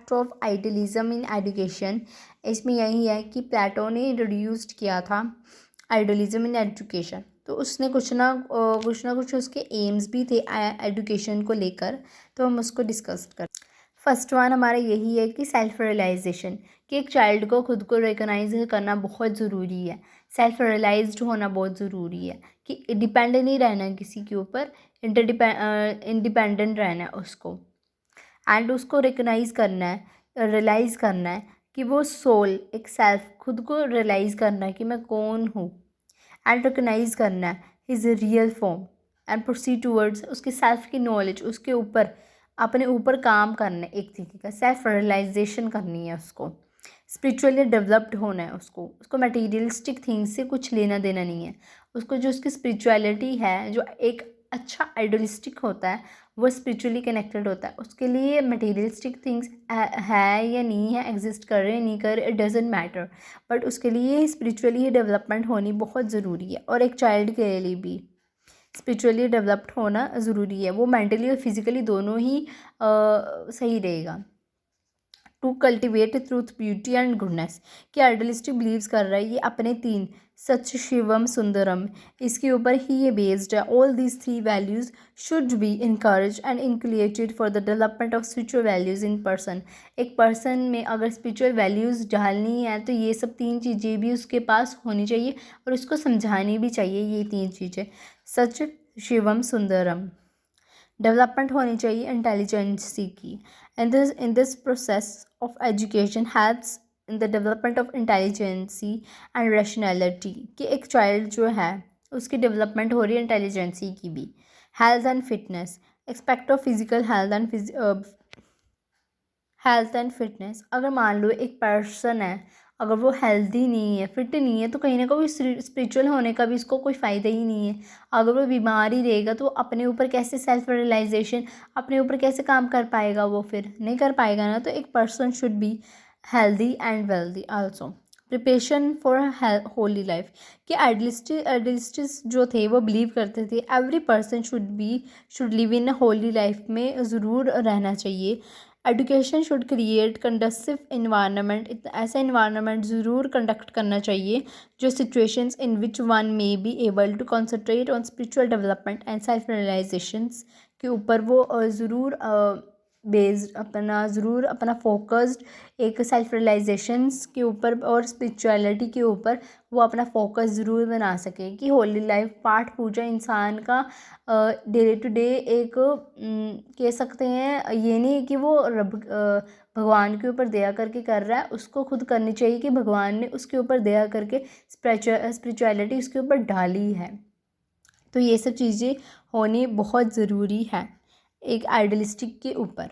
Impact of idealism in education, इसमें यही है कि प्लेटो ने इंट्रोड्यूस्ड किया था आइडियलिज्म इन एजुकेशन। तो उसने कुछ ना कुछ उसके एम्स भी थे एजुकेशन को लेकर, तो हम उसको डिस्कस कर। फर्स्ट वन हमारा यही है कि सेल्फ रियलाइजेशन, कि एक चाइल्ड को खुद को रिकॉग्नाइज करना बहुत ज़रूरी है, सेल्फ रियलाइज्ड होना बहुत ज़रूरी है, कि डिपेंड नहीं रहना किसी के ऊपर, इंडिपेंडेंट रहना है उसको, एंड उसको रिकॉग्नाइज करना है, रियलाइज़ करना है कि वो सोल, एक सेल्फ, खुद को रियलाइज़ करना है कि मैं कौन हूँ, एंड रिकॉग्नाइज करना है his real form, and proceed towards उसके सेल्फ की नॉलेज, उसके ऊपर अपने ऊपर काम करना है, एक तरीके का सेल्फ रियलाइजेशन करनी है उसको, स्पिरिचुअली डेवलप्ड होना है उसको मटेरियलिस्टिक थिंग्स से कुछ लेना देना नहीं है उसको। जो उसकी स्पिरिचुअलिटी है, जो एक अच्छा आइडियलिस्टिक होता है, वो स्पिरिचुअली कनेक्टेड होता है, उसके लिए मटेरियलिस्टिक थिंग्स है या नहीं है, एग्जिस्ट कर रहे नहीं कर रहे, इट डजेंट मैटर, बट उसके लिए स्पिरिचुअली ही डेवलपमेंट होनी बहुत ज़रूरी है। और एक चाइल्ड के लिए भी स्पिरिचुअली डेवलप्ड होना ज़रूरी है, वो मेंटली और फिजिकली दोनों ही सही रहेगा। To cultivate truth, beauty and goodness, कि आइडियलिस्टिक बिलीव्स कर रहा है ये अपने तीन, सच, शिवम, सुंदरम, इसके ऊपर ही ये बेस्ड है। All these three values should be encourage and inculcated for the development of spiritual values in person. एक पर्सन में अगर स्पिरिचुअल वैल्यूज़ डालनी है तो ये सब तीन चीज़ें भी उसके पास होनी चाहिए और उसको समझानी भी चाहिए, ये तीन चीज़ें, सच, शिवम, सुंदरम। डेवलपमेंट होनी चाहिए इंटेलिजेंसी की। In this process of education helps in the development of intelligence and rationality, कि एक चाइल्ड जो है उसकी डेवलपमेंट हो रही है इंटेलिजेंसी की भी। Health and fitness, expect of physical health and fitness, अगर मान लो एक पर्सन है, अगर वो हेल्दी नहीं है, फिट नहीं है, तो कहीं ना कहीं स्पिरिचुअल होने का भी इसको कोई फ़ायदा ही नहीं है। अगर वो बीमार ही रहेगा तो अपने ऊपर कैसे सेल्फ रियलाइजेशन, अपने ऊपर कैसे काम कर पाएगा, वो फिर नहीं कर पाएगा ना। तो एक person should be healthy and wealthy also. Preparation for holy life, कि आइडियलिस्टिस जो थे वो बिलीव करते थे every person should live in holy life में ज़रूर रहना चाहिए। Education should create conducive environment, ऐसा इन्वायरमेंट ज़रूर कंडक्ट करना चाहिए जो situations in which one may be able to concentrate on spiritual development and self realisations के ऊपर वो ज़रूर बेस्ड अपना फोकस्ड एक सेल्फ रियलाइजेशंस के ऊपर और स्पिरिचुअलिटी के ऊपर वो अपना फोकस ज़रूर बना सके। कि होली लाइफ, पाठ पूजा इंसान का डे टू डे एक कह सकते हैं, ये नहीं कि वो भगवान के ऊपर दया करके कर रहा है, उसको खुद करनी चाहिए कि भगवान ने उसके ऊपर दया करके स्पिरिचुअलिटी उसके ऊपर डाली है। तो ये सब चीज़ें होनी बहुत ज़रूरी है एक आइडियलिस्टिक के ऊपर।